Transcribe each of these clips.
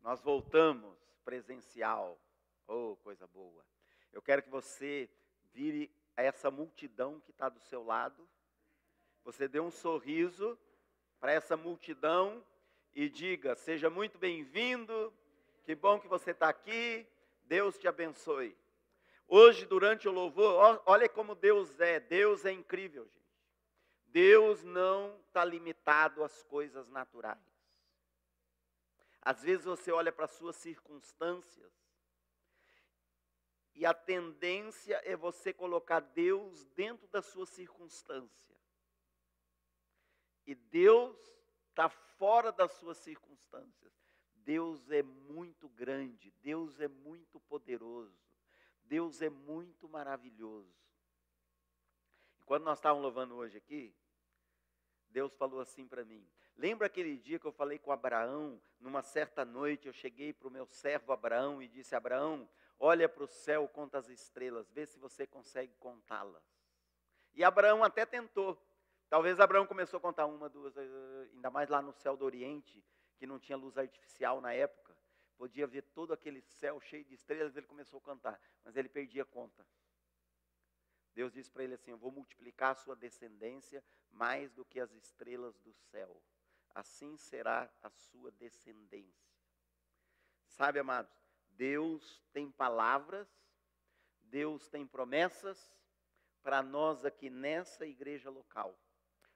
Nós voltamos presencial. Oh, coisa boa. Eu quero que você vire a essa multidão que está do seu lado. Você dê um sorriso para essa multidão e diga: seja muito bem-vindo, que bom que você está aqui, Deus te abençoe. Hoje, durante o louvor, olha como Deus é incrível, gente. Deus não está limitado às coisas naturais. Às vezes você olha para as suas circunstâncias e a tendência é você colocar Deus dentro da sua circunstância. E Deus está fora das suas circunstâncias. Deus é muito grande, Deus é muito poderoso, Deus é muito maravilhoso. E quando nós estávamos louvando hoje aqui, Deus falou assim para mim: lembra aquele dia que eu falei com Abraão, numa certa noite eu cheguei para o meu servo Abraão e disse: Abraão, olha para o céu, conta as estrelas, vê se você consegue contá-las. E Abraão até tentou. Talvez Abraão começou a contar uma, duas, ainda mais lá no céu do Oriente, que não tinha luz artificial na época. Podia ver todo aquele céu cheio de estrelas, ele começou a cantar, mas ele perdia a conta. Deus disse para ele assim: eu vou multiplicar a sua descendência mais do que as estrelas do céu. Assim será a sua descendência. Sabe, amados, Deus tem palavras, Deus tem promessas para nós aqui nessa igreja local.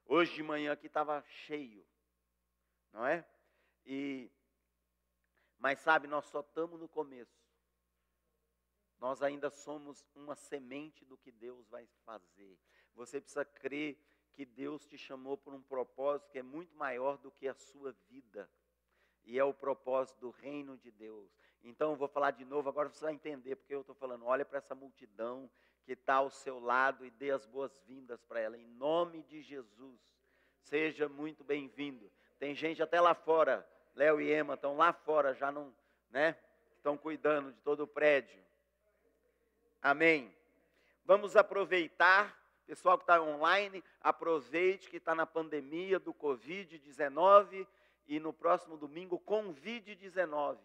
Hoje de manhã aqui estava cheio, não é? Mas sabe, nós só estamos no começo. Nós ainda somos uma semente do que Deus vai fazer. Você precisa crer que Deus te chamou por um propósito que é muito maior do que a sua vida. E é o propósito do reino de Deus. Então eu vou falar de novo, agora você vai entender porque eu estou falando. Olha para essa multidão que está ao seu lado e dê as boas-vindas para ela. Em nome de Jesus, seja muito bem-vindo. Tem gente até lá fora, Léo e Emma estão lá fora, já não, né? Estão cuidando de todo o prédio. Amém. Vamos aproveitar, pessoal que está online, aproveite que está na pandemia do Covid-19 e no próximo domingo, Convide-19,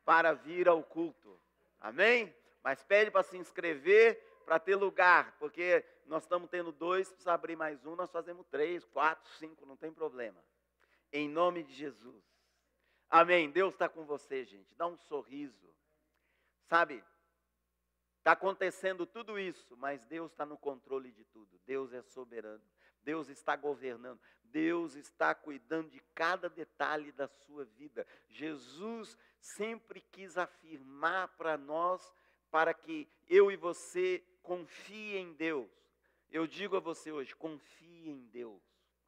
para vir ao culto. Amém? Mas pede para se inscrever, para ter lugar, porque nós estamos tendo 2, precisa abrir mais um, nós fazemos 3, 4, 5, não tem problema. Em nome de Jesus. Amém. Deus está com você, gente. Dá um sorriso. Sabe? Está acontecendo tudo isso, mas Deus está no controle de tudo. Deus é soberano. Deus está governando. Deus está cuidando de cada detalhe da sua vida. Jesus sempre quis afirmar para nós, para que eu e você confiem em Deus. Eu digo a você hoje, confie em Deus.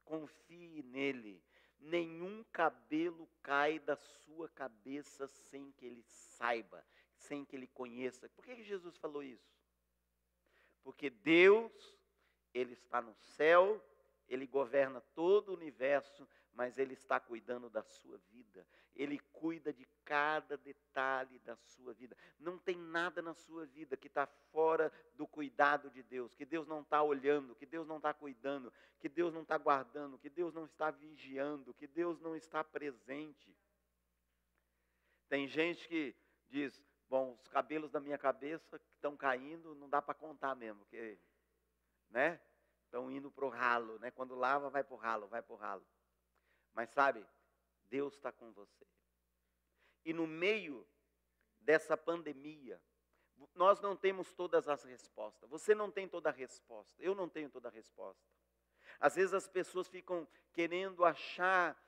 Confie nele. Nenhum cabelo cai da sua cabeça sem que ele saiba, sem que ele conheça. Por que Jesus falou isso? Porque Deus, ele está no céu, ele governa todo o universo, mas ele está cuidando da sua vida. Ele cuida de cada detalhe da sua vida. Não tem nada na sua vida que está fora do cuidado de Deus, que Deus não está olhando, que Deus não está cuidando, que Deus não está guardando, que Deus não está vigiando, que Deus não está presente. Tem gente que diz: bom, os cabelos da minha cabeça que estão caindo, não dá para contar mesmo, porque, né? Estão indo para o ralo, né? Quando lava, vai para o ralo, vai para o ralo. Mas sabe, Deus está com você. E no meio dessa pandemia, nós não temos todas as respostas. Você não tem toda a resposta, eu não tenho toda a resposta. Às vezes as pessoas ficam querendo achar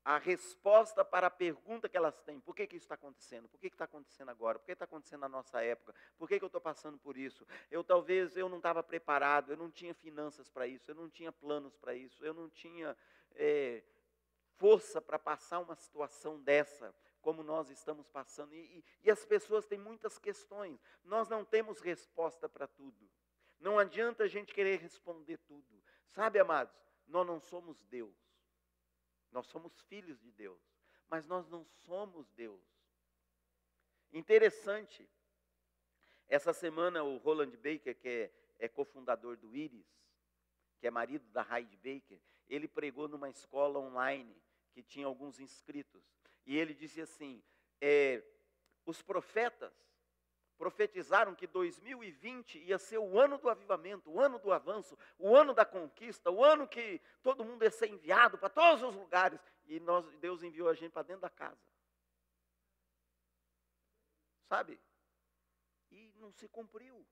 a resposta para a pergunta que elas têm. Por que isso está acontecendo? Por que está acontecendo agora? Por que está acontecendo na nossa época? Por que eu estou passando por isso? Talvez eu não estava preparado, eu não tinha finanças para isso, eu não tinha planos para isso, eu não tinha força para passar uma situação dessa, como nós estamos passando. E as pessoas têm muitas questões. Nós não temos resposta para tudo. Não adianta a gente querer responder tudo. Sabe, amados, nós não somos Deus. Nós somos filhos de Deus, mas nós não somos Deus. Interessante, essa semana o Roland Baker, que é cofundador do Íris, que é marido da Heidi Baker, ele pregou numa escola online, que tinha alguns inscritos. E ele disse assim, os profetas profetizaram que 2020 ia ser o ano do avivamento, o ano do avanço, o ano da conquista, o ano que todo mundo ia ser enviado para todos os lugares. E Deus enviou a gente para dentro da casa. Sabe? E não se cumpriu.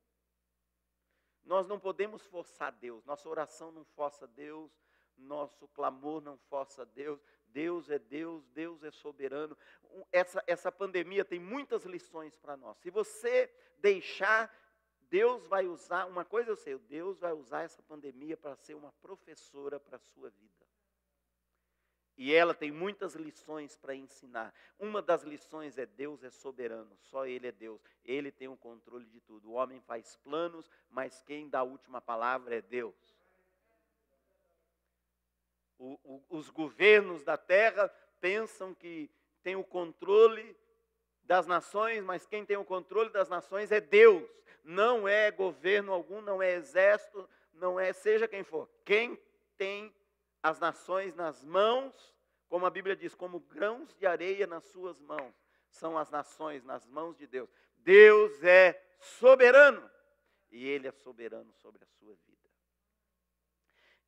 Nós não podemos forçar Deus, nossa oração não força Deus, nosso clamor não força Deus. Deus é Deus, Deus é soberano. Essa pandemia tem muitas lições para nós. Se você deixar, Deus vai usar, uma coisa eu sei, Deus vai usar essa pandemia para ser uma professora para a sua vida. E ela tem muitas lições para ensinar. Uma das lições é Deus é soberano, só Ele é Deus. Ele tem o controle de tudo. O homem faz planos, mas quem dá a última palavra é Deus. Os governos da terra pensam que tem o controle das nações, mas quem tem o controle das nações é Deus. Não é governo algum, não é exército, não é seja quem for. Quem tem as nações nas mãos, como a Bíblia diz, como grãos de areia nas suas mãos, são as nações nas mãos de Deus. Deus é soberano e Ele é soberano sobre a sua vida.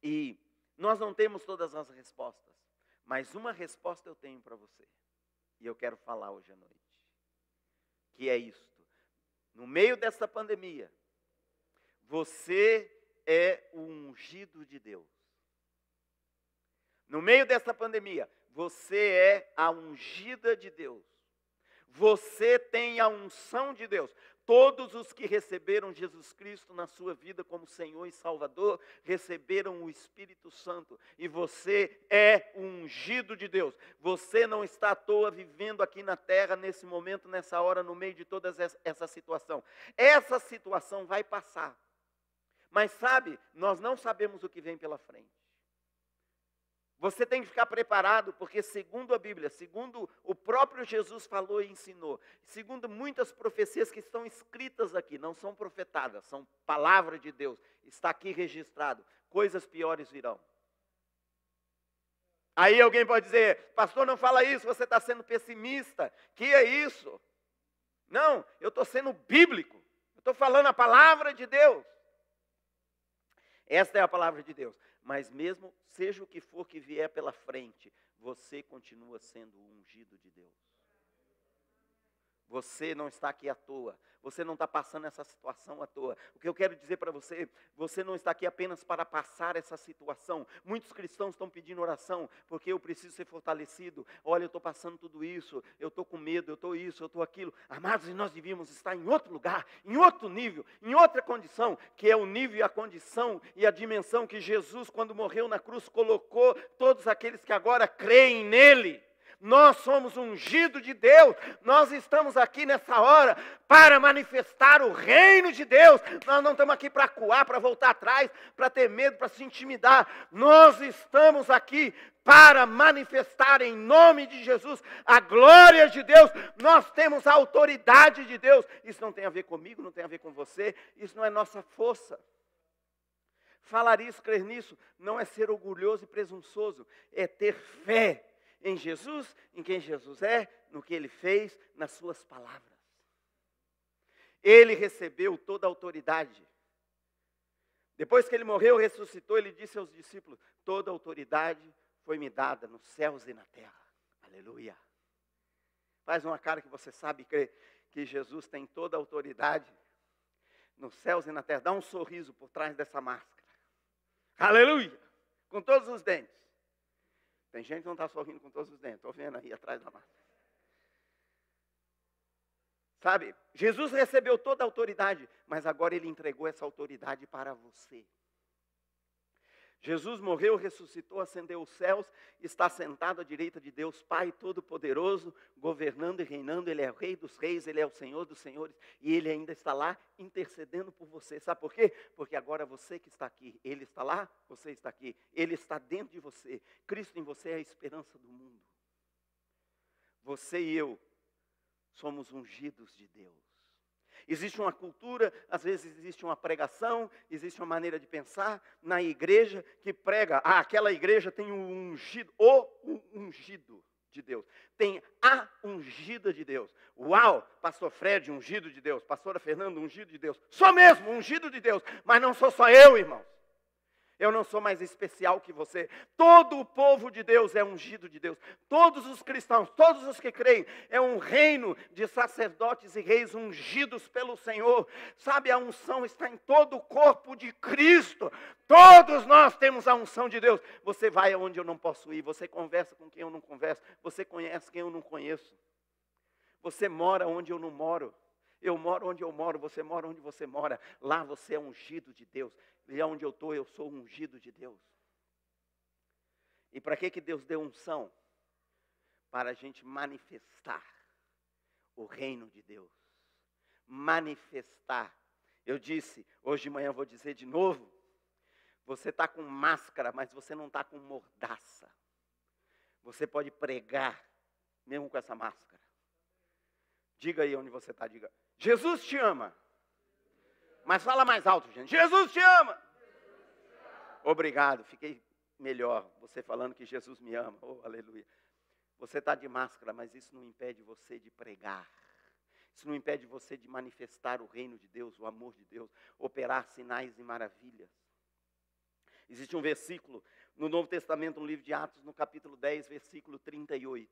E nós não temos todas as respostas, mas uma resposta eu tenho para você, e eu quero falar hoje à noite, que é isto: no meio dessa pandemia, você é o ungido de Deus. No meio dessa pandemia, você é a ungida de Deus. Você tem a unção de Deus. Todos os que receberam Jesus Cristo na sua vida como Senhor e Salvador, receberam o Espírito Santo. E você é o ungido de Deus. Você não está à toa vivendo aqui na terra, nesse momento, nessa hora, no meio de toda essa situação. Essa situação vai passar. Mas sabe, nós não sabemos o que vem pela frente. Você tem que ficar preparado, porque segundo a Bíblia, segundo o próprio Jesus falou e ensinou, segundo muitas profecias que estão escritas aqui, não são profetadas, são palavra de Deus, está aqui registrado, coisas piores virão. Aí alguém pode dizer, pastor, não fala isso, você está sendo pessimista, que é isso? Não, eu estou sendo bíblico, eu estou falando a palavra de Deus. Esta é a palavra de Deus. Mas mesmo, seja o que for que vier pela frente, você continua sendo o ungido de Deus. Você não está aqui à toa. Você não está passando essa situação à toa. O que eu quero dizer para você, você não está aqui apenas para passar essa situação. Muitos cristãos estão pedindo oração, porque eu preciso ser fortalecido. Olha, eu estou passando tudo isso, eu estou com medo, eu estou isso, eu estou aquilo. Amados, nós devíamos estar em outro lugar, em outro nível, em outra condição, que é o nível e a condição e a dimensão que Jesus, quando morreu na cruz, colocou todos aqueles que agora creem nele. Nós somos ungidos de Deus, nós estamos aqui nessa hora para manifestar o reino de Deus. Nós não estamos aqui para acuar, para voltar atrás, para ter medo, para se intimidar. Nós estamos aqui para manifestar em nome de Jesus a glória de Deus. Nós temos a autoridade de Deus. Isso não tem a ver comigo, não tem a ver com você, isso não é nossa força. Falar isso, crer nisso, não é ser orgulhoso e presunçoso, é ter fé em Jesus, em quem Jesus é, no que Ele fez, nas suas palavras. Ele recebeu toda a autoridade. Depois que Ele morreu, ressuscitou, Ele disse aos discípulos, toda a autoridade foi me dada nos céus e na terra. Aleluia. Faz uma cara que você sabe que Jesus tem toda a autoridade nos céus e na terra. Dá um sorriso por trás dessa máscara. Aleluia. Com todos os dentes. Tem gente que não está sorrindo com todos os dentes. Estou vendo aí atrás da máscara. Sabe, Jesus recebeu toda a autoridade, mas agora Ele entregou essa autoridade para você. Jesus morreu, ressuscitou, ascendeu os céus, está sentado à direita de Deus Pai Todo-Poderoso, governando e reinando. Ele é o Rei dos Reis, Ele é o Senhor dos Senhores, e Ele ainda está lá intercedendo por você. Sabe por quê? Porque agora você que está aqui, Ele está lá, você está aqui, Ele está dentro de você. Cristo em você é a esperança do mundo. Você e eu somos ungidos de Deus. Existe uma cultura, às vezes existe uma pregação, existe uma maneira de pensar na igreja que prega, aquela igreja tem um ungido, o ungido de Deus. Tem a ungida de Deus. Uau, pastor Fred, ungido de Deus. Pastora Fernanda, ungido de Deus. Sou mesmo, ungido de Deus. Mas não sou só eu, irmãos. Eu não sou mais especial que você. Todo o povo de Deus é ungido de Deus. Todos os cristãos, todos os que creem, é um reino de sacerdotes e reis ungidos pelo Senhor. Sabe, a unção está em todo o corpo de Cristo. Todos nós temos a unção de Deus. Você vai aonde eu não posso ir. Você conversa com quem eu não converso. Você conhece quem eu não conheço. Você mora onde eu não moro. Eu moro onde eu moro, você mora onde você mora. Lá você é ungido de Deus. E onde eu estou, eu sou ungido de Deus. E para que Deus deu unção? Para a gente manifestar o reino de Deus. Manifestar. Eu disse, hoje de manhã eu vou dizer de novo. Você está com máscara, mas você não está com mordaça. Você pode pregar, mesmo com essa máscara. Diga aí onde você está, diga. Jesus te ama. Mas fala mais alto, gente. Jesus te ama. Obrigado, fiquei melhor. Você falando que Jesus me ama. Oh, aleluia. Você está de máscara, mas isso não impede você de pregar. Isso não impede você de manifestar o reino de Deus, o amor de Deus, operar sinais e maravilhas. Existe um versículo no Novo Testamento, no livro de Atos, no capítulo 10, versículo 38.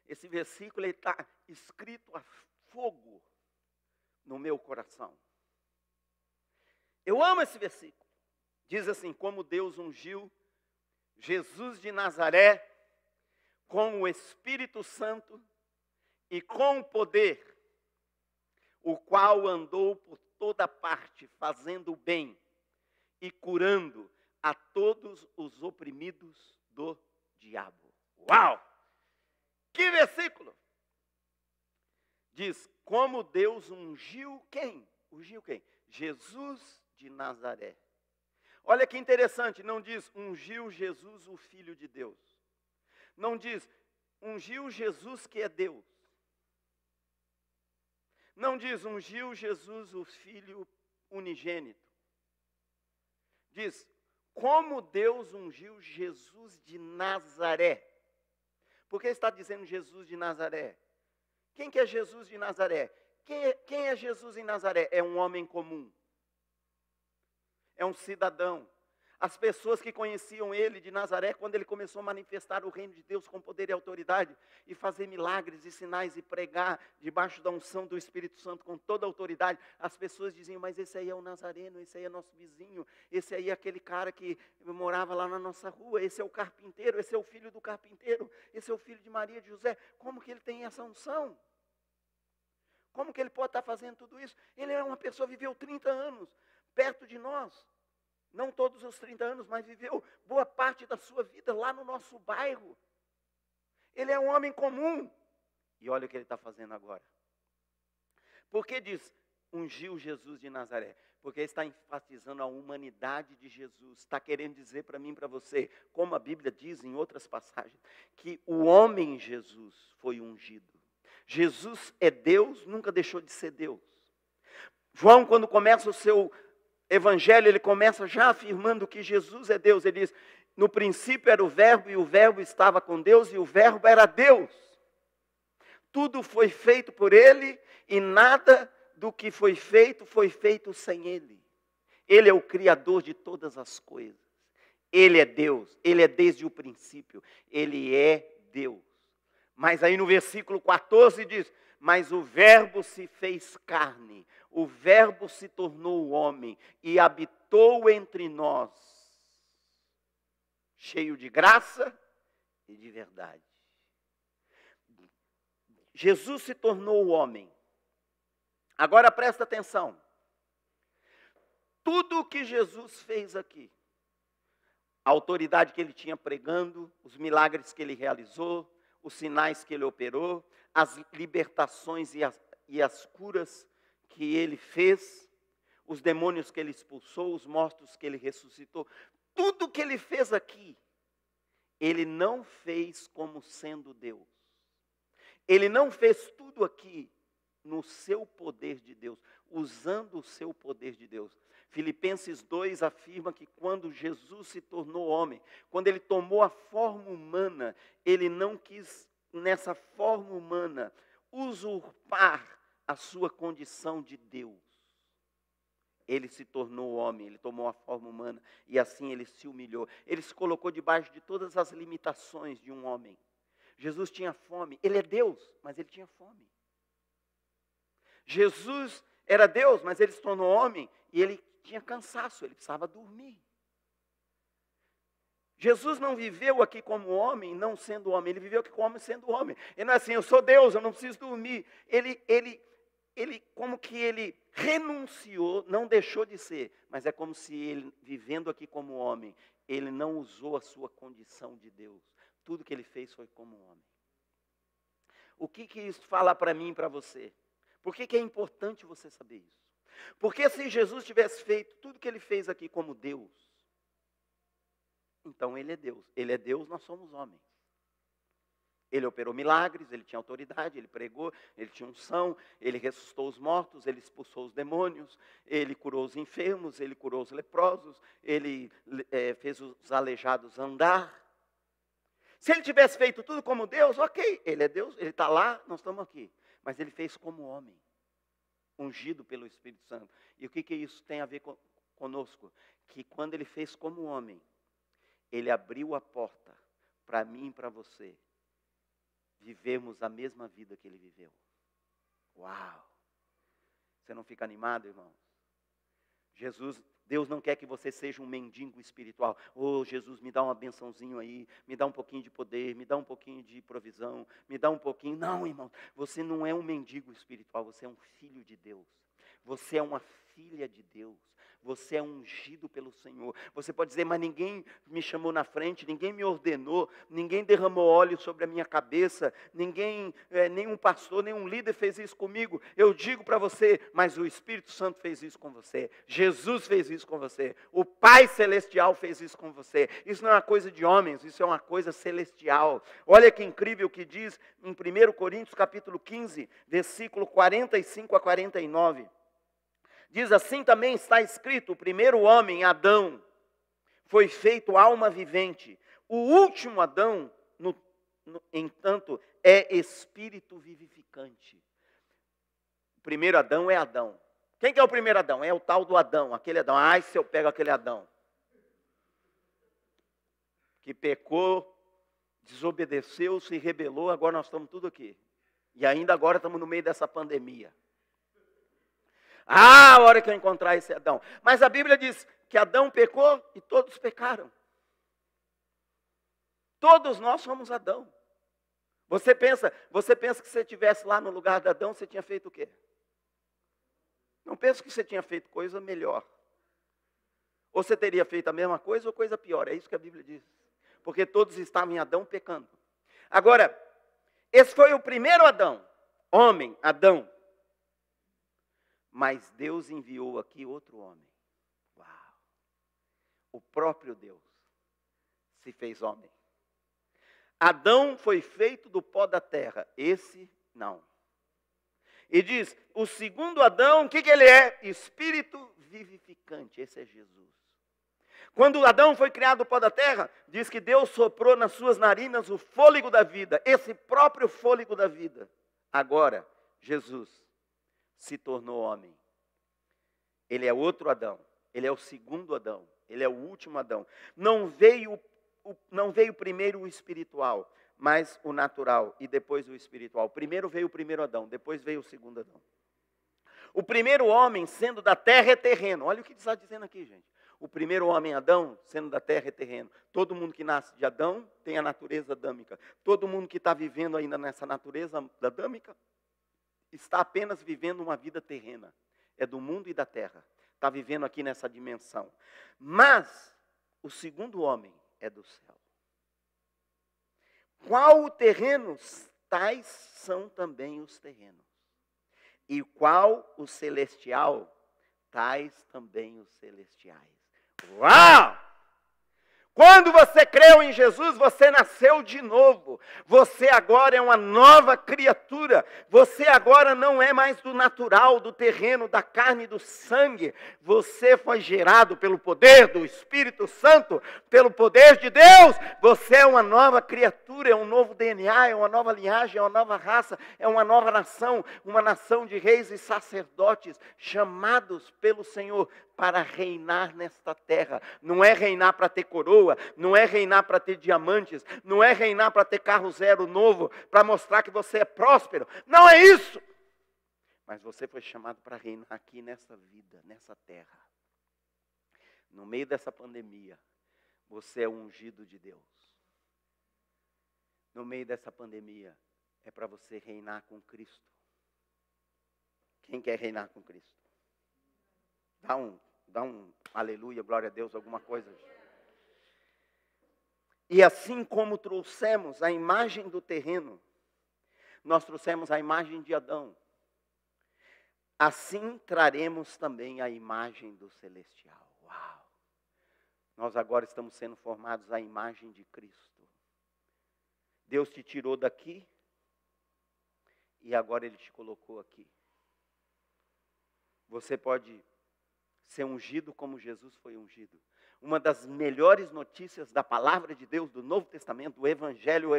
Esse versículo está escrito a fogo no meu coração. Eu amo esse versículo. Diz assim, como Deus ungiu Jesus de Nazaré com o Espírito Santo e com o poder, o qual andou por toda parte, fazendo o bem e curando a todos os oprimidos do diabo. Uau! Que versículo! Diz, como Deus ungiu quem? Ungiu quem? Jesus de Nazaré. Olha que interessante, não diz ungiu Jesus o Filho de Deus. Não diz ungiu Jesus que é Deus. Não diz ungiu Jesus o Filho unigênito. Diz, como Deus ungiu Jesus de Nazaré. Por que está dizendo Jesus de Nazaré? Quem que é Jesus de Nazaré? Quem é Jesus em Nazaré? É um homem comum. É um cidadão. As pessoas que conheciam ele de Nazaré, quando ele começou a manifestar o reino de Deus com poder e autoridade, e fazer milagres e sinais e pregar debaixo da unção do Espírito Santo com toda a autoridade, as pessoas diziam, mas esse aí é o Nazareno, esse aí é nosso vizinho, esse aí é aquele cara que morava lá na nossa rua, esse é o carpinteiro, esse é o filho do carpinteiro, esse é o filho de Maria e de José. Como que ele tem essa unção? Como que ele pode estar fazendo tudo isso? Ele é uma pessoa, viveu 30 anos perto de nós. Não todos os 30 anos, mas viveu boa parte da sua vida lá no nosso bairro. Ele é um homem comum. E olha o que ele está fazendo agora. Por que diz, ungiu Jesus de Nazaré? Porque está enfatizando a humanidade de Jesus. Está querendo dizer para mim e para você, como a Bíblia diz em outras passagens, que o homem Jesus foi ungido. Jesus é Deus, nunca deixou de ser Deus. João, quando começa o seu Evangelho, ele começa já afirmando que Jesus é Deus. Ele diz, no princípio era o verbo, e o verbo estava com Deus, e o verbo era Deus. Tudo foi feito por ele, e nada do que foi feito sem ele. Ele é o Criador de todas as coisas. Ele é Deus, ele é desde o princípio, ele é Deus. Mas aí no versículo 14 diz, mas o verbo se fez carne, o verbo se tornou homem e habitou entre nós, cheio de graça e de verdade. Jesus se tornou homem. Agora presta atenção. Tudo o que Jesus fez aqui, a autoridade que ele tinha pregando, os milagres que ele realizou, os sinais que ele operou, as libertações e as curas que ele fez, os demônios que ele expulsou, os mortos que ele ressuscitou, tudo que ele fez aqui, ele não fez como sendo Deus. Ele não fez tudo aqui no seu poder de Deus, usando o seu poder de Deus. Filipenses 2 afirma que quando Jesus se tornou homem, quando ele tomou a forma humana, ele não quis, nessa forma humana, usurpar a sua condição de Deus. Ele se tornou homem, ele tomou a forma humana e assim ele se humilhou. Ele se colocou debaixo de todas as limitações de um homem. Jesus tinha fome, ele é Deus, mas ele tinha fome. Jesus era Deus, mas ele se tornou homem e ele tinha cansaço, ele precisava dormir. Jesus não viveu aqui como homem, não sendo homem, ele viveu aqui como homem sendo homem. Ele não é assim, eu sou Deus, eu não preciso dormir. Ele como que ele renunciou, não deixou de ser, mas é como se ele, vivendo aqui como homem, ele não usou a sua condição de Deus. Tudo que ele fez foi como homem. O que isso fala para mim e para você? Por que é importante você saber isso? Porque se Jesus tivesse feito tudo que ele fez aqui como Deus, então ele é Deus. Ele é Deus, nós somos homens. Ele operou milagres, ele tinha autoridade, ele pregou, ele tinha unção, ele ressuscitou os mortos, ele expulsou os demônios, ele curou os enfermos, ele curou os leprosos, ele fez os aleijados andar. Se ele tivesse feito tudo como Deus, ok, ele é Deus, ele está lá, nós estamos aqui. Mas ele fez como homem, ungido pelo Espírito Santo. E o que isso tem a ver conosco? Que quando ele fez como homem, ele abriu a porta para mim e para você vivemos a mesma vida que ele viveu. Uau! Você não fica animado, irmãos? Deus não quer que você seja um mendigo espiritual. Oh, Jesus, me dá uma bençãozinho aí, me dá um pouquinho de poder, me dá um pouquinho de provisão, me dá um pouquinho. Não, irmão, você não é um mendigo espiritual, você é um filho de Deus. Você é uma filha de Deus. Você é ungido pelo Senhor. Você pode dizer, mas ninguém me chamou na frente, ninguém me ordenou, ninguém derramou óleo sobre a minha cabeça, nenhum pastor, nenhum líder fez isso comigo. Eu digo para você, mas o Espírito Santo fez isso com você. Jesus fez isso com você. O Pai Celestial fez isso com você. Isso não é uma coisa de homens, isso é uma coisa celestial. Olha que incrível o que diz em 1 Coríntios capítulo 15, versículo 45 a 49. Diz assim também está escrito, o primeiro homem, Adão, foi feito alma vivente. O último Adão, entanto, é espírito vivificante. O primeiro Adão é Adão. Quem que é o primeiro Adão? É o tal do Adão, aquele Adão. Ai, se eu pego aquele Adão. Que pecou, desobedeceu, se rebelou, agora nós estamos tudo aqui. E ainda agora estamos no meio dessa pandemia. A hora que eu encontrar esse Adão. Mas a Bíblia diz que Adão pecou e todos pecaram. Todos nós somos Adão. Você pensa que se você estivesse lá no lugar de Adão, você tinha feito o quê? Não penso que você tinha feito coisa melhor. Ou você teria feito a mesma coisa ou coisa pior. É isso que a Bíblia diz. Porque todos estavam em Adão pecando. Agora, esse foi o primeiro Adão. Homem, Adão. Mas Deus enviou aqui outro homem. Uau! O próprio Deus se fez homem. Adão foi feito do pó da terra. Esse não. E diz, o segundo Adão, o que ele é? Espírito vivificante. Esse é Jesus. Quando Adão foi criado do pó da terra, diz que Deus soprou nas suas narinas o fôlego da vida. Esse próprio fôlego da vida. Agora, Jesus se tornou homem. Ele é outro Adão. Ele é o segundo Adão. Ele é o último Adão. Não veio primeiro o espiritual, mas o natural e depois o espiritual. Primeiro veio o primeiro Adão, depois veio o segundo Adão. O primeiro homem, sendo da terra, é terreno. Olha o que está dizendo aqui, gente. O primeiro homem, Adão, sendo da terra, é terreno. Todo mundo que nasce de Adão tem a natureza adâmica. Todo mundo que está vivendo ainda nessa natureza adâmica está apenas vivendo uma vida terrena. É do mundo e da terra. Está vivendo aqui nessa dimensão. Mas o segundo homem é do céu. Qual o terreno? Tais são também os terrenos. E qual o celestial? Tais também os celestiais. Uau! Quando você creu em Jesus, você nasceu de novo. Você agora é uma nova criatura. Você agora não é mais do natural, do terreno, da carne e do sangue. Você foi gerado pelo poder do Espírito Santo, pelo poder de Deus. Você é uma nova criatura, é um novo DNA, é uma nova linhagem, é uma nova raça, é uma nova nação, uma nação de reis e sacerdotes, chamados pelo Senhor para reinar nesta terra. Não é reinar para ter coroa, não é reinar para ter diamantes, não é reinar para ter carro zero novo, para mostrar que você é próspero. Não é isso. Mas você foi chamado para reinar aqui nessa vida, nessa terra. No meio dessa pandemia, você é o ungido de Deus. No meio dessa pandemia, é para você reinar com Cristo. Quem quer reinar com Cristo? Dá um aleluia, glória a Deus, alguma coisa. E assim como trouxemos a imagem do terreno, nós trouxemos a imagem de Adão, assim traremos também a imagem do celestial. Uau! Nós agora estamos sendo formados à imagem de Cristo. Deus te tirou daqui e agora Ele te colocou aqui. Você pode ser ungido como Jesus foi ungido. Uma das melhores notícias da palavra de Deus, do Novo Testamento, o Evangelho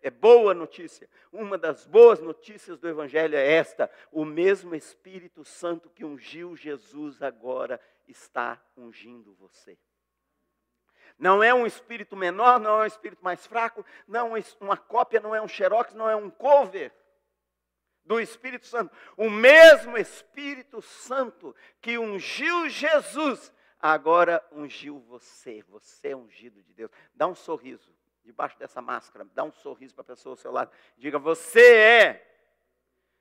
é boa notícia. Uma das boas notícias do Evangelho é esta: o mesmo Espírito Santo que ungiu Jesus agora está ungindo você. Não é um espírito menor, não é um espírito mais fraco, não é uma cópia, não é um xerox, não é um cover do Espírito Santo. O mesmo Espírito Santo que ungiu Jesus, agora ungiu você. Você é ungido de Deus. Dá um sorriso debaixo dessa máscara. Dá um sorriso para a pessoa ao seu lado. Diga, você é.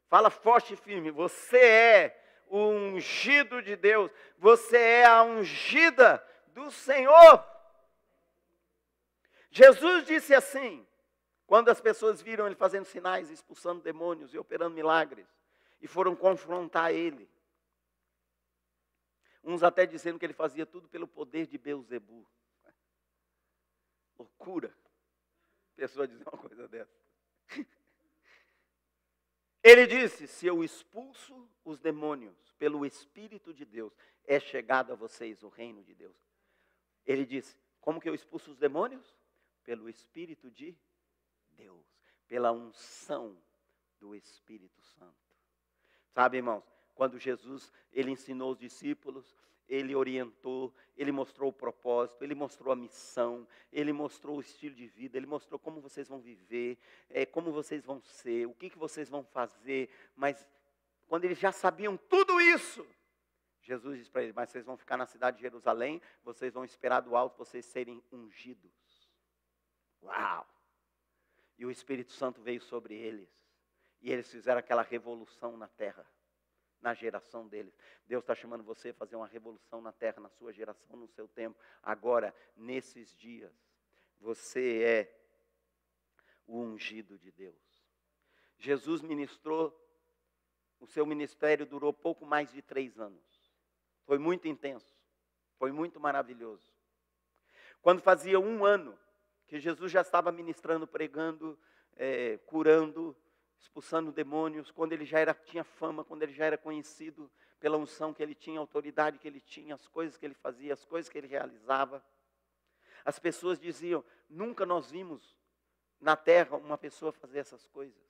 Fala forte e firme. Você é o ungido de Deus. Você é a ungida do Senhor. Jesus disse assim, quando as pessoas viram ele fazendo sinais, expulsando demônios e operando milagres, e foram confrontar ele. Uns até dizendo que ele fazia tudo pelo poder de Beelzebu. Loucura. Pessoa dizer uma coisa dessa. Ele disse, se eu expulso os demônios pelo Espírito de Deus, é chegado a vocês o reino de Deus. Ele disse, como que eu expulso os demônios? Pelo Espírito de Deus, pela unção do Espírito Santo. Sabe, irmãos, quando Jesus, ele ensinou os discípulos, ele orientou, ele mostrou o propósito, ele mostrou a missão, ele mostrou o estilo de vida, ele mostrou como vocês vão viver, como vocês vão ser, o que vocês vão fazer. Mas quando eles já sabiam tudo isso, Jesus disse para eles, mas vocês vão ficar na cidade de Jerusalém, vocês vão esperar do alto vocês serem ungidos. Uau! E o Espírito Santo veio sobre eles. E eles fizeram aquela revolução na terra. Na geração deles. Deus está chamando você a fazer uma revolução na terra, na sua geração, no seu tempo. Agora, nesses dias, você é o ungido de Deus. Jesus ministrou, o seu ministério durou pouco mais de 3 anos. Foi muito intenso. Foi muito maravilhoso. Quando fazia 1 ano, que Jesus já estava ministrando, pregando, curando, expulsando demônios, quando ele já tinha fama, quando ele já era conhecido pela unção que ele tinha, a autoridade que ele tinha, as coisas que ele fazia, as coisas que ele realizava. As pessoas diziam, nunca nós vimos na terra uma pessoa fazer essas coisas.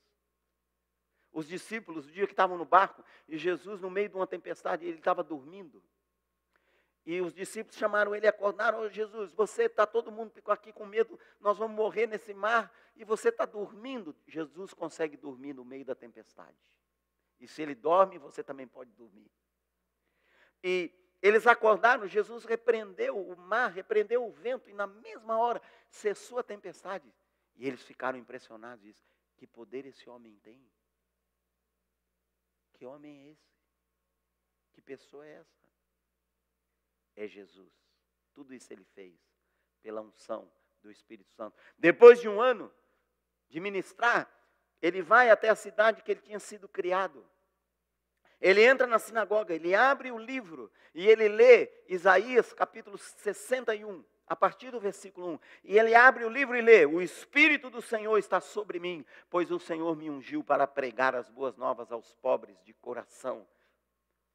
Os discípulos, o dia que estavam no barco, e Jesus no meio de uma tempestade, ele estava dormindo. E os discípulos chamaram ele e acordaram, ô Jesus, você está todo mundo aqui com medo, nós vamos morrer nesse mar, e você está dormindo. Jesus consegue dormir no meio da tempestade. E se ele dorme, você também pode dormir. E eles acordaram, Jesus repreendeu o mar, repreendeu o vento, e na mesma hora cessou a tempestade. E eles ficaram impressionados e disseram, que poder esse homem tem? Que homem é esse? Que pessoa é essa? É Jesus. Tudo isso ele fez pela unção do Espírito Santo. Depois de 1 ano de ministrar, ele vai até a cidade que ele tinha sido criado. Ele entra na sinagoga, ele abre o livro e ele lê Isaías capítulo 61. a partir do versículo 1. E ele abre o livro e lê: o Espírito do Senhor está sobre mim, pois o Senhor me ungiu para pregar as boas novas aos pobres de coração,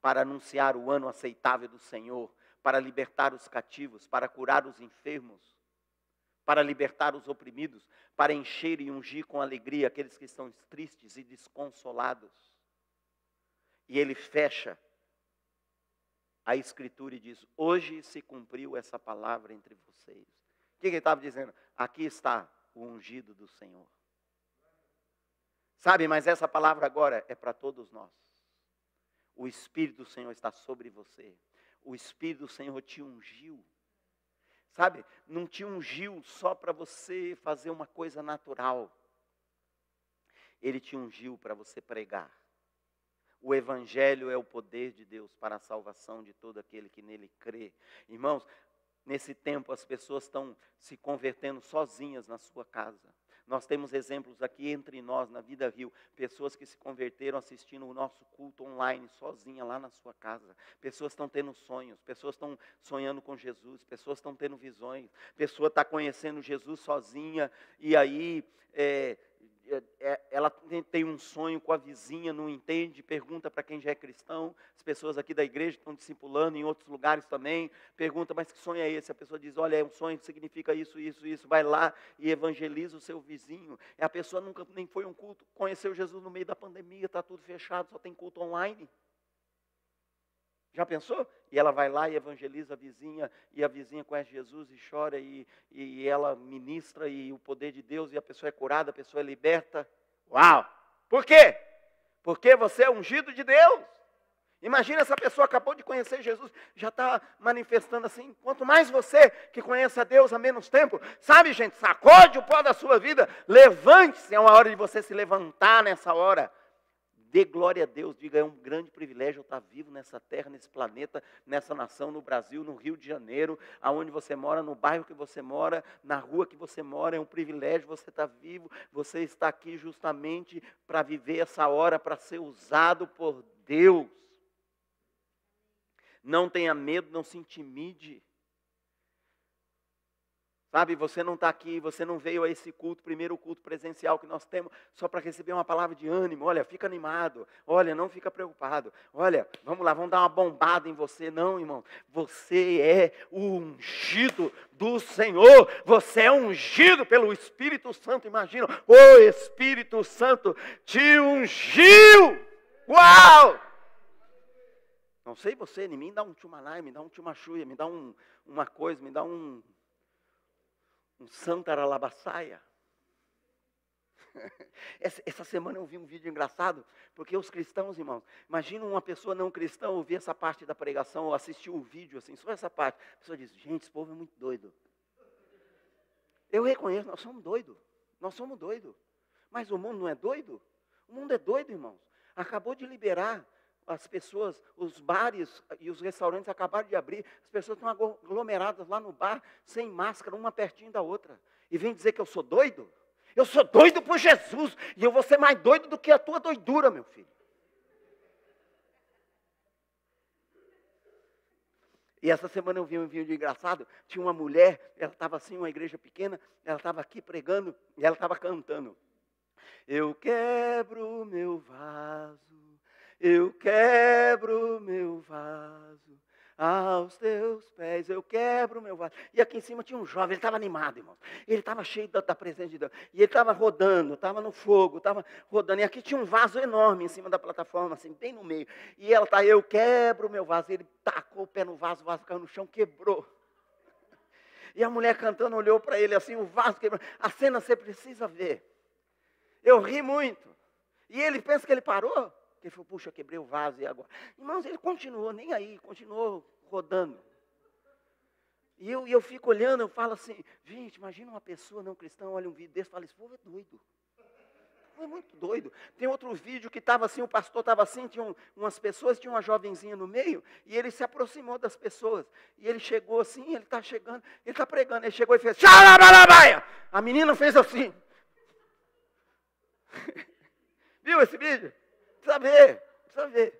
para anunciar o ano aceitável do Senhor, para libertar os cativos, para curar os enfermos, para libertar os oprimidos, para encher e ungir com alegria aqueles que estão tristes e desconsolados. E ele fecha a Escritura e diz: hoje se cumpriu essa palavra entre vocês. O que ele estava dizendo? Aqui está o ungido do Senhor. Sabe, mas essa palavra agora é para todos nós. O Espírito do Senhor está sobre você. O Espírito do Senhor te ungiu. Sabe, não te ungiu só para você fazer uma coisa natural. Ele te ungiu para você pregar. O Evangelho é o poder de Deus para a salvação de todo aquele que nele crê. Irmãos, nesse tempo as pessoas estão se convertendo sozinhas na sua casa. Nós temos exemplos aqui entre nós, na Vida Rio, pessoas que se converteram assistindo o nosso culto online, sozinha lá na sua casa. Pessoas estão tendo sonhos, pessoas estão sonhando com Jesus, pessoas estão tendo visões, pessoa está conhecendo Jesus sozinha, e aí ela tem um sonho com a vizinha, não entende, pergunta para quem já é cristão. As pessoas aqui da igreja estão discipulando, em outros lugares também, pergunta: mas que sonho é esse? A pessoa diz: olha, é um sonho que significa isso, isso, isso. Vai lá e evangeliza o seu vizinho. A pessoa nunca nem foi um culto, conheceu Jesus no meio da pandemia, está tudo fechado, só tem culto online. Já pensou? E ela vai lá e evangeliza a vizinha, e a vizinha conhece Jesus e chora, e ela ministra, e o poder de Deus, e a pessoa é curada, a pessoa é liberta. Uau! Por quê? Porque você é ungido de Deus. Imagina, essa pessoa acabou de conhecer Jesus, já está manifestando assim. Quanto mais você que conhece a Deus há menos tempo, sabe, gente, sacode o pó da sua vida, levante-se, é uma hora de você se levantar nessa hora. Dê glória a Deus, diga: é um grande privilégio eu estar vivo nessa terra, nesse planeta, nessa nação, no Brasil, no Rio de Janeiro, aonde você mora, no bairro que você mora, na rua que você mora. É um privilégio você estar vivo, você está aqui justamente para viver essa hora, para ser usado por Deus. Não tenha medo, não se intimide. Sabe, você não está aqui, você não veio a esse culto, primeiro culto presencial que nós temos, só para receber uma palavra de ânimo. Olha, fica animado, olha, não fica preocupado, olha, vamos lá, vamos dar uma bombada em você. Não, irmão, você é o ungido do Senhor, você é ungido pelo Espírito Santo. Imagina, o Espírito Santo te ungiu. Uau! Não sei você, em mim dá um tchumalai, me dá um tchumachuia, me dá uma coisa, me dá um santaralabassaia. Essa semana eu vi um vídeo engraçado, porque os cristãos, irmãos, imagina uma pessoa não cristã ouvir essa parte da pregação, ou assistir o vídeo assim, só essa parte. A pessoa diz: gente, esse povo é muito doido. Eu reconheço, nós somos doidos. Mas o mundo não é doido? O mundo é doido, irmãos. Acabou de liberar as pessoas, os bares e os restaurantes acabaram de abrir, as pessoas estão aglomeradas lá no bar, sem máscara, uma pertinho da outra. E vem dizer que eu sou doido? Eu sou doido por Jesus, e eu vou ser mais doido do que a tua doidura, meu filho. E essa semana eu vi um vídeo engraçado, tinha uma mulher, ela estava assim, uma igreja pequena, ela estava aqui pregando, e ela estava cantando: eu quebro meu vaso, eu quebro meu vaso aos teus pés, eu quebro meu vaso. E aqui em cima tinha um jovem, ele estava animado, irmão. Ele estava cheio da presença de Deus. E ele estava rodando, estava no fogo, estava rodando. E aqui tinha um vaso enorme em cima da plataforma, assim, bem no meio. E ela está: eu quebro meu vaso. Ele tacou o pé no vaso caiu no chão, quebrou. E a mulher cantando olhou para ele assim, o vaso quebrou. A cena você precisa ver. Eu ri muito. E ele pensa que ele parou. Ele falou: puxa, quebrei o vaso, e agora? Irmãos, ele continuou, nem aí, continuou rodando. E eu fico olhando, eu falo assim: gente, imagina uma pessoa não cristã, olha um vídeo desse e fala: esse povo é doido. Foi muito doido. Tem outro vídeo que estava assim, o pastor estava assim, tinha umas pessoas, tinha uma jovenzinha no meio, e ele se aproximou das pessoas. E ele chegou assim, ele está chegando, ele está pregando, ele chegou e fez: xarabalabaia! A menina fez assim. Viu esse vídeo? Precisa ver.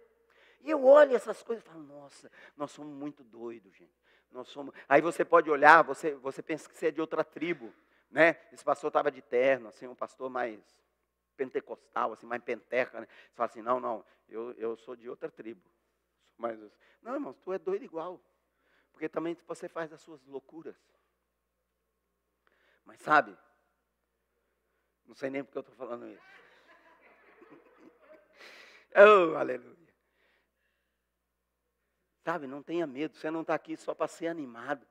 E eu olho essas coisas e falo: nossa, nós somos muito doidos, gente. Nós somos. Aí você pode olhar, você pensa que você é de outra tribo, né? Esse pastor estava de terno, assim, um pastor mais pentecostal, assim, mais penteca, né? Você fala assim, não, eu sou de outra tribo. Mas, não, irmão, tu é doido igual. Porque também você faz as suas loucuras. Mas sabe, não sei nem porque eu estou falando isso. Oh, aleluia. Sabe, não tenha medo, você não está aqui só para ser animado.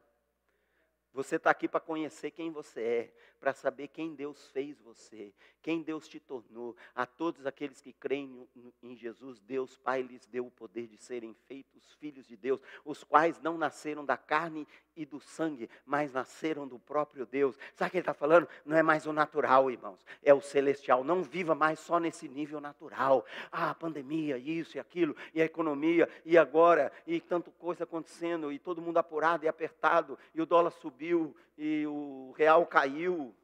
Você está aqui para conhecer quem você é, para saber quem Deus fez você, quem Deus te tornou. A todos aqueles que creem em Jesus, Deus Pai lhes deu o poder de serem feitos filhos de Deus, os quais não nasceram da carne e do sangue, mas nasceram do próprio Deus. Sabe o que ele está falando? Não é mais o natural, irmãos, é o celestial. Não viva mais só nesse nível natural. A pandemia, isso e aquilo, e a economia, e agora, e tanta coisa acontecendo, e todo mundo apurado e apertado, e o dólar subiu, e o real caiu,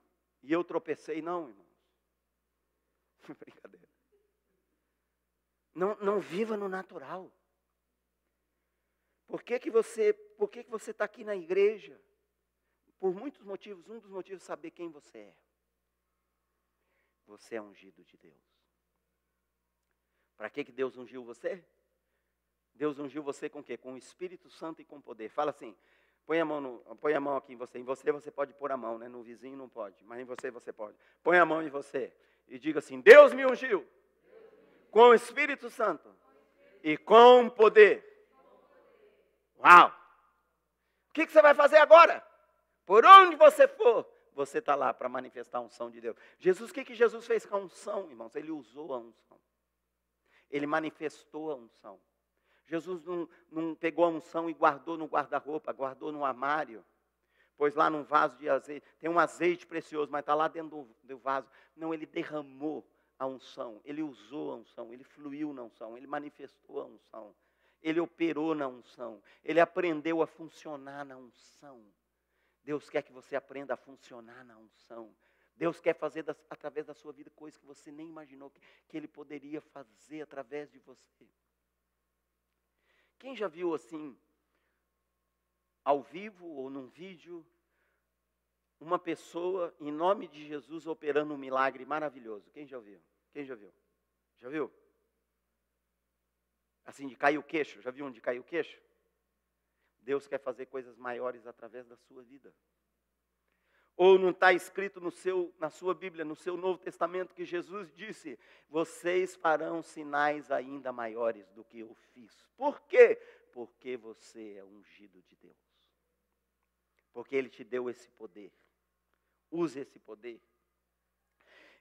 e eu tropecei. Não, irmãos. Brincadeira. Não viva no natural. Por que você está aqui na igreja? Por muitos motivos. Um dos motivos é saber quem você é. Você é ungido de Deus. Para que Deus ungiu você? Deus ungiu você com o quê? Com o Espírito Santo e com poder. Fala assim, põe a mão aqui em você. Em você pode pôr a mão, né? No vizinho não pode, mas em você pode. Põe a mão em você e diga assim, Deus me ungiu com o Espírito Santo e com poder. Uau! O que você vai fazer agora? Por onde você for, você está lá para manifestar a unção de Deus. Jesus, o que Jesus fez com a unção, irmãos? Ele usou a unção. Ele manifestou a unção. Jesus não pegou a unção e guardou no guarda-roupa, guardou no armário. Pôs lá num vaso de azeite. Tem um azeite precioso, mas está lá dentro do vaso. Não, ele derramou a unção. Ele usou a unção. Ele fluiu na unção. Ele manifestou a unção. Ele operou na unção. Ele aprendeu a funcionar na unção. Deus quer que você aprenda a funcionar na unção. Deus quer fazer através da sua vida coisas que você nem imaginou que Ele poderia fazer através de você. Quem já viu assim, ao vivo ou num vídeo, uma pessoa, em nome de Jesus, operando um milagre maravilhoso? Quem já viu? Quem já viu? Já viu? Assim, de cair o queixo. Já viu um de cair o queixo? Deus quer fazer coisas maiores através da sua vida. Ou não está escrito na sua Bíblia, no seu Novo Testamento, que Jesus disse, vocês farão sinais ainda maiores do que eu fiz. Por quê? Porque você é ungido de Deus. Porque Ele te deu esse poder. Use esse poder.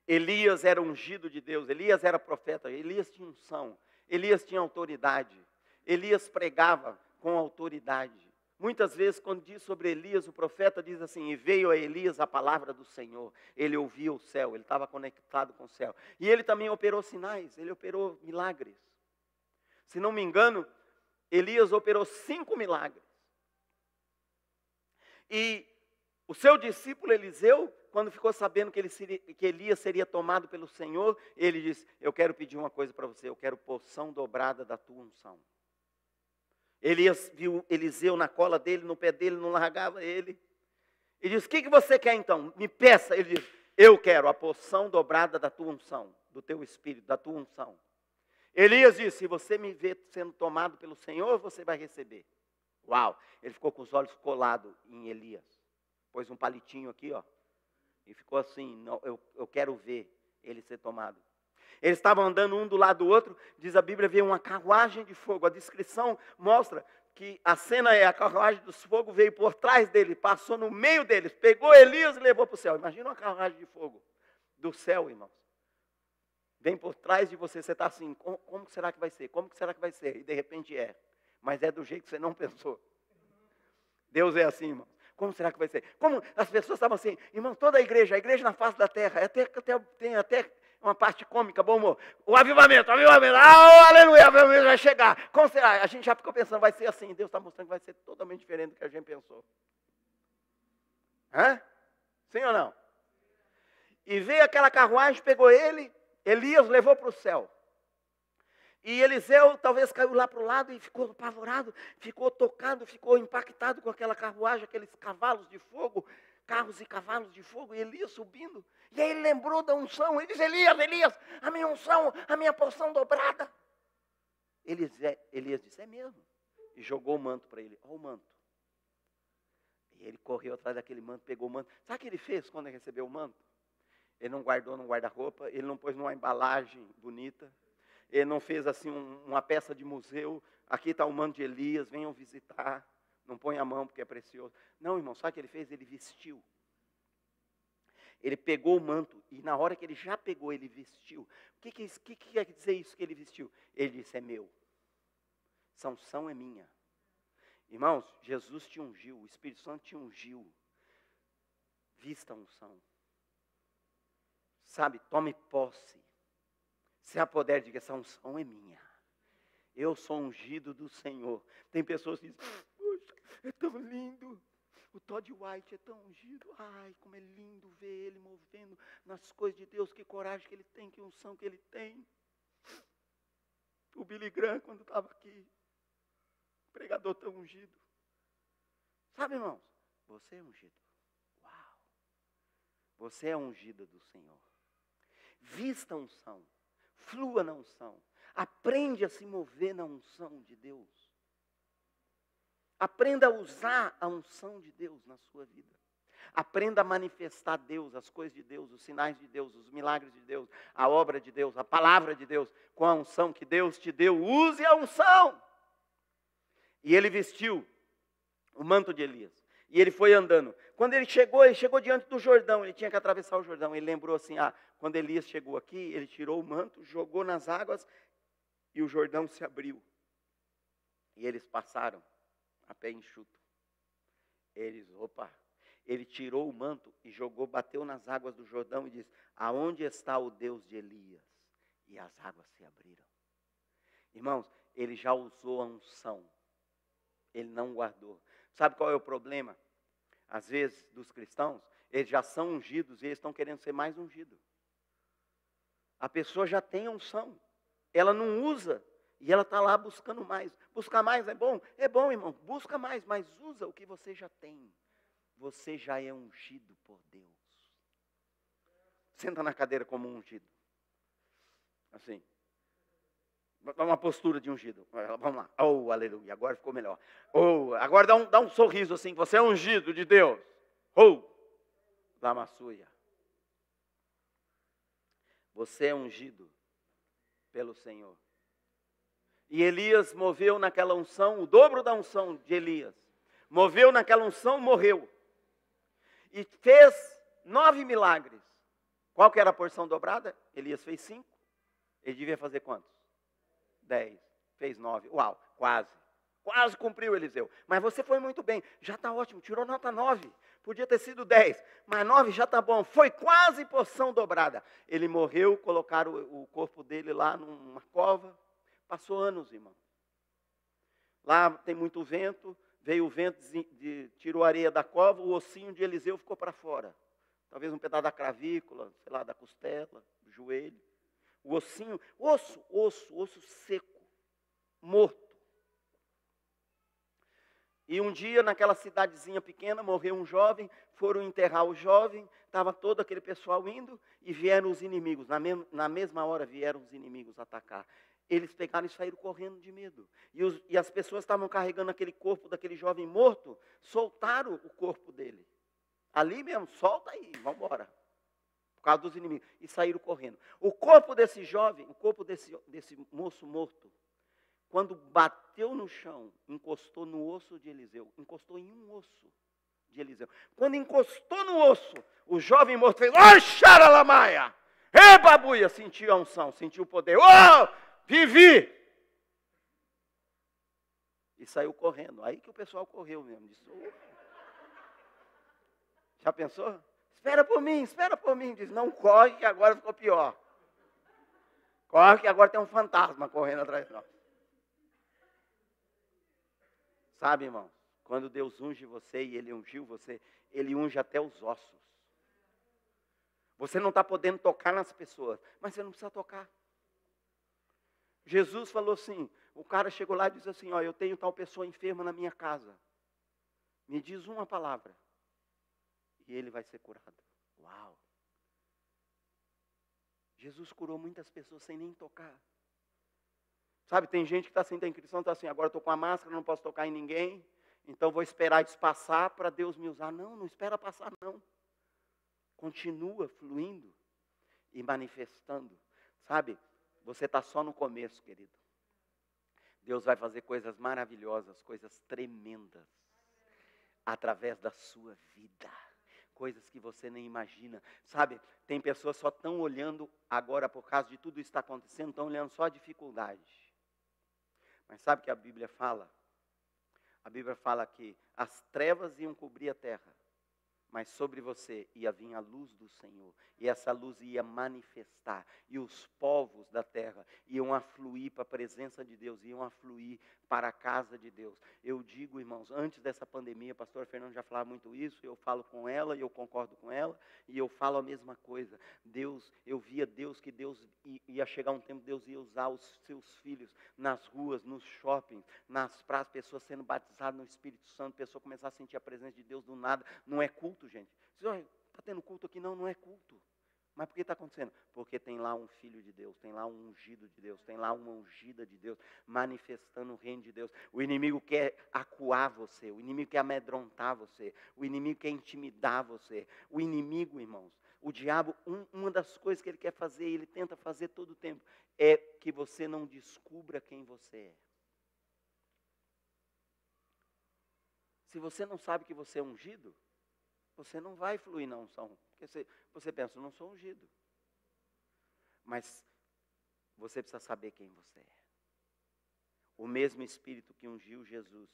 Elias era ungido de Deus, Elias era profeta, Elias tinha unção, Elias tinha autoridade, Elias pregava com autoridade. Muitas vezes, quando diz sobre Elias, o profeta diz assim, e veio a Elias a palavra do Senhor. Ele ouvia o céu, ele estava conectado com o céu. E ele também operou sinais, ele operou milagres. Se não me engano, Elias operou 5 milagres. E o seu discípulo Eliseu, quando ficou sabendo que Elias seria tomado pelo Senhor, ele disse, eu quero pedir uma coisa para você, eu quero porção dobrada da tua unção. Elias viu Eliseu na cola dele, no pé dele, não largava ele. E disse, o que você quer então? Me peça. Ele disse, eu quero a porção dobrada da tua unção, do teu espírito, da tua unção. Elias disse, se você me ver sendo tomado pelo Senhor, você vai receber. Uau! Ele ficou com os olhos colados em Elias. Pôs um palitinho aqui, ó. E ficou assim, não, eu quero ver ele ser tomado. Eles estavam andando um do lado do outro, diz a Bíblia, veio uma carruagem de fogo. A descrição mostra que a cena é, a carruagem do fogo veio por trás dele, passou no meio deles, pegou Elias e levou para o céu. Imagina uma carruagem de fogo do céu, irmãos. Vem por trás de você, você está assim, como será que vai ser? Como será que vai ser? E de repente é. Mas é do jeito que você não pensou. Deus é assim, irmão. Como será que vai ser? Como as pessoas estavam assim, irmão, toda a igreja na face da terra, tem até uma parte cômica, bom humor. O avivamento, aleluia, o avivamento vai chegar. Como será? A gente já ficou pensando, vai ser assim. Deus está mostrando que vai ser totalmente diferente do que a gente pensou. Hã? Sim ou não? E veio aquela carruagem, pegou ele, Elias levou para o céu. E Eliseu talvez caiu lá para o lado e ficou apavorado, ficou tocado, ficou impactado com aquela carruagem, aqueles cavalos de fogo, carros e cavalos de fogo, e Elias subindo. E aí ele lembrou da unção, ele diz, Elias, a minha unção, a minha porção dobrada. Elias disse, é mesmo. E jogou o manto para ele, olha o manto. E ele correu atrás daquele manto, pegou o manto. Sabe o que ele fez quando ele recebeu o manto? Ele não guardou no guarda-roupa, ele não pôs numa embalagem bonita. Ele não fez assim uma peça de museu. Aqui está o manto de Elias, venham visitar. Não põe a mão porque é precioso. Não, irmão, sabe o que ele fez? Ele vestiu. Ele pegou o manto e na hora que ele já pegou, ele vestiu. O que quer dizer isso que ele vestiu? Ele disse, é meu. Essa unção é minha. Irmãos, Jesus te ungiu, o Espírito Santo te ungiu. Vista a unção. Sabe, tome posse. Se há poder, diga, essa unção é minha. Eu sou ungido do Senhor. Tem pessoas que dizem, poxa, é tão lindo. O Todd White é tão ungido. Ai, como é lindo ver ele movendo nas coisas de Deus. Que coragem que ele tem, que unção que ele tem. O Billy Graham, quando estava aqui, pregador tão ungido. Sabe, irmãos, você é ungido. Uau! Você é ungida do Senhor. Vista a unção. Flua na unção. Aprende a se mover na unção de Deus. Aprenda a usar a unção de Deus na sua vida. Aprenda a manifestar Deus, as coisas de Deus, os sinais de Deus, os milagres de Deus, a obra de Deus, a palavra de Deus, com a unção que Deus te deu. Use a unção. E ele vestiu o manto de Elias. E ele foi andando. Quando ele chegou diante do Jordão. Ele tinha que atravessar o Jordão. Ele lembrou assim, quando Elias chegou aqui, ele tirou o manto, jogou nas águas e o Jordão se abriu. E eles passaram a pé enxuto. Ele tirou o manto e jogou, bateu nas águas do Jordão e disse, aonde está o Deus de Elias? E as águas se abriram. Irmãos, ele já usou a unção. Ele não guardou. Sabe qual é o problema? Às vezes, dos cristãos, eles já são ungidos e eles estão querendo ser mais ungidos. A pessoa já tem a unção. Ela não usa e ela está lá buscando mais. Buscar mais é bom? É bom, irmão. Busca mais, mas usa o que você já tem. Você já é ungido por Deus. Senta na cadeira como um ungido. Assim. Uma postura de ungido. Vamos lá. Oh, aleluia. Agora ficou melhor. Oh, agora dá um sorriso assim. Você é ungido de Deus. Oh, lamassuia. Você é ungido pelo Senhor. E Elias moveu naquela unção, o dobro da unção de Elias. Moveu naquela unção, morreu. E fez 9 milagres. Qual que era a porção dobrada? Elias fez 5. Ele devia fazer quantos? 10, fez 9, uau, quase cumpriu Eliseu, mas você foi muito bem, já está ótimo, tirou nota 9, podia ter sido 10, mas 9 já está bom, foi quase porção dobrada. Ele morreu, colocaram o corpo dele lá numa cova, passou anos, irmão. Lá tem muito vento, veio o vento, tirou a areia da cova, o ossinho de Eliseu ficou para fora, talvez um pedaço da clavícula, sei lá, da costela, do joelho. O ossinho, osso seco, morto. E um dia, naquela cidadezinha pequena, morreu um jovem, foram enterrar o jovem, estava todo aquele pessoal indo, e vieram os inimigos, na mesma hora vieram os inimigos atacar. Eles pegaram e saíram correndo de medo. E as pessoas estavam carregando aquele corpo daquele jovem morto, soltaram o corpo dele. Ali mesmo, solta aí, vamos embora. Por causa dos inimigos, e saíram correndo. O corpo desse jovem, o corpo desse moço morto, quando bateu no chão, encostou no osso de Eliseu, encostou em um osso de Eliseu. Quando encostou no osso, o jovem morto fez, oh, xaralamaia, ei, babuia, sentiu a unção, sentiu o poder, oh, vivi! E saiu correndo, aí que o pessoal correu mesmo, disse, oh. Já pensou? Espera por mim. Diz, não corre que agora ficou pior. Corre que agora tem um fantasma correndo atrás de nós. Sabe, irmão, quando Deus unge você e Ele ungiu você, Ele unge até os ossos. Você não está podendo tocar nas pessoas, mas você não precisa tocar. Jesus falou assim, o cara chegou lá e disse assim, ó, eu tenho tal pessoa enferma na minha casa. Me diz uma palavra e ele vai ser curado. Uau! Jesus curou muitas pessoas sem nem tocar. Sabe, tem gente que está assim, tem cristão, está assim, agora estou com a máscara, não posso tocar em ninguém, então vou esperar isso passar para Deus me usar. Não, não espera passar não. Continua fluindo e manifestando. Sabe, você está só no começo, querido. Deus vai fazer coisas maravilhosas, coisas tremendas, através da sua vida. Coisas que você nem imagina. Sabe, tem pessoas só estão olhando agora, por causa de tudo isso que está acontecendo, estão olhando só a dificuldade. Mas sabe o que a Bíblia fala? A Bíblia fala que as trevas iam cobrir a terra, mas sobre você ia vir a luz do Senhor, e essa luz ia manifestar, e os povos da terra iam afluir para a presença de Deus, iam afluir para a casa de Deus. Eu digo, irmãos, antes dessa pandemia, a pastora Fernanda já falava muito isso, eu falo com ela, e eu concordo com ela, e eu falo a mesma coisa. Deus, eu via Deus, que Deus ia chegar um tempo, Deus ia usar os seus filhos nas ruas, nos shoppings, nas praças, pessoas sendo batizadas no Espírito Santo, pessoa começar a sentir a presença de Deus do nada. Não é culto, gente. Está tendo culto aqui? Não, não é culto. Mas por que está acontecendo? Porque tem lá um filho de Deus, tem lá um ungido de Deus, tem lá uma ungida de Deus, manifestando o reino de Deus. O inimigo quer acuar você, o inimigo quer amedrontar você, o inimigo quer intimidar você. O inimigo, irmãos, o diabo, uma das coisas que ele quer fazer, ele tenta fazer todo o tempo, é que você não descubra quem você é. Se você não sabe que você é ungido, você não vai fluir na unção. Porque você pensa, eu não sou ungido. Mas você precisa saber quem você é. O mesmo Espírito que ungiu Jesus,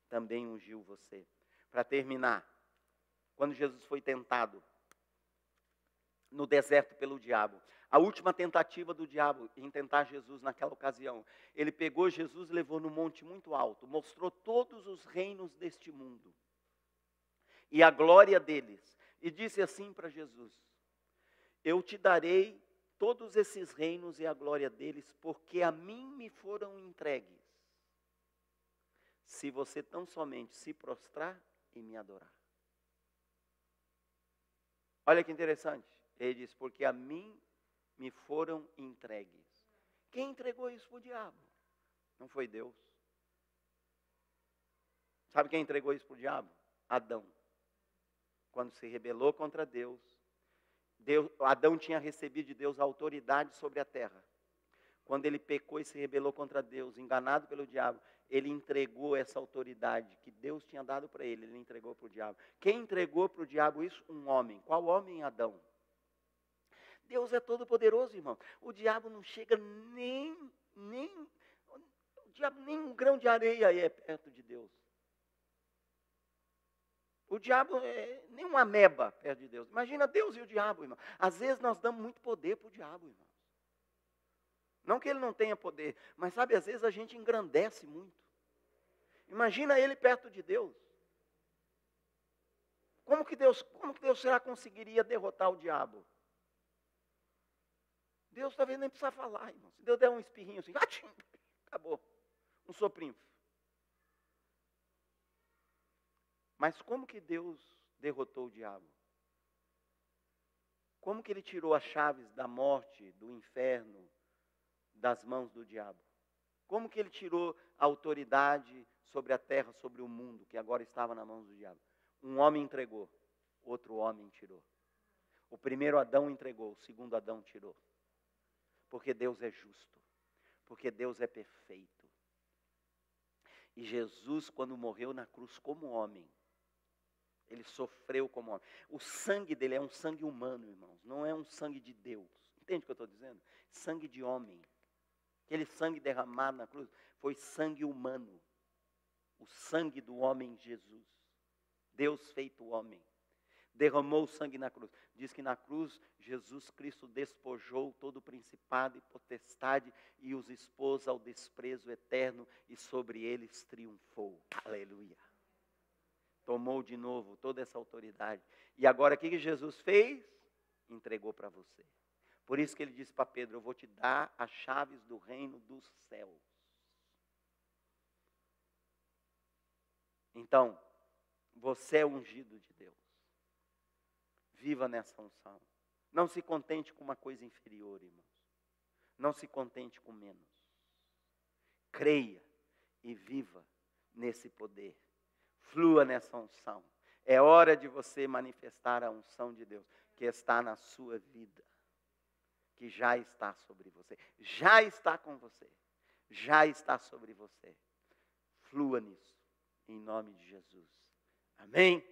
também ungiu você. Para terminar, quando Jesus foi tentado no deserto pelo diabo, a última tentativa do diabo em tentar Jesus naquela ocasião, ele pegou Jesus e levou no monte muito alto, mostrou todos os reinos deste mundo e a glória deles, e disse assim para Jesus, eu te darei todos esses reinos e a glória deles, porque a mim me foram entregues, se você tão somente se prostrar e me adorar. Olha que interessante, ele diz, porque a mim me foram entregues. Quem entregou isso para o diabo? Não foi Deus. Sabe quem entregou isso para o diabo? Adão. Quando se rebelou contra Deus, Adão tinha recebido de Deus a autoridade sobre a terra. Quando ele pecou e se rebelou contra Deus, enganado pelo diabo, ele entregou essa autoridade que Deus tinha dado para ele, ele entregou para o diabo. Quem entregou para o diabo isso? Um homem. Qual homem? Adão. Deus é todo poderoso, irmão. O diabo não chega nem um grão de areia é perto de Deus. O diabo é nem uma ameba perto de Deus. Imagina Deus e o diabo, irmão. Às vezes nós damos muito poder para o diabo, irmão. Não que ele não tenha poder, mas sabe, às vezes a gente engrandece muito. Imagina ele perto de Deus. Como que Deus será conseguiria derrotar o diabo? Deus talvez nem precisa falar, irmão. Se Deus der um espirrinho assim, acabou. Um soprinho. Mas como que Deus derrotou o diabo? Como que ele tirou as chaves da morte, do inferno, das mãos do diabo? Como que ele tirou a autoridade sobre a terra, sobre o mundo, que agora estava nas mãos do diabo? Um homem entregou, outro homem tirou. O primeiro Adão entregou, o segundo Adão tirou. Porque Deus é justo, porque Deus é perfeito. E Jesus, quando morreu na cruz como homem, ele sofreu como homem. O sangue dele é um sangue humano, irmãos, não é um sangue de Deus. Entende o que eu estou dizendo? Sangue de homem. Aquele sangue derramado na cruz foi sangue humano. O sangue do homem Jesus. Deus feito homem. Derramou o sangue na cruz. Diz que na cruz Jesus Cristo despojou todo o principado e potestade e os expôs ao desprezo eterno e sobre eles triunfou. Aleluia. Tomou de novo toda essa autoridade. E agora o que Jesus fez? Entregou para você. Por isso que ele disse para Pedro, eu vou te dar as chaves do reino dos céus. Então, você é ungido de Deus. Viva nessa unção. Não se contente com uma coisa inferior, irmãos. Não se contente com menos. Creia e viva nesse poder. Flua nessa unção. É hora de você manifestar a unção de Deus que está na sua vida. Que já está sobre você. Já está com você. Já está sobre você. Flua nisso. Em nome de Jesus. Amém?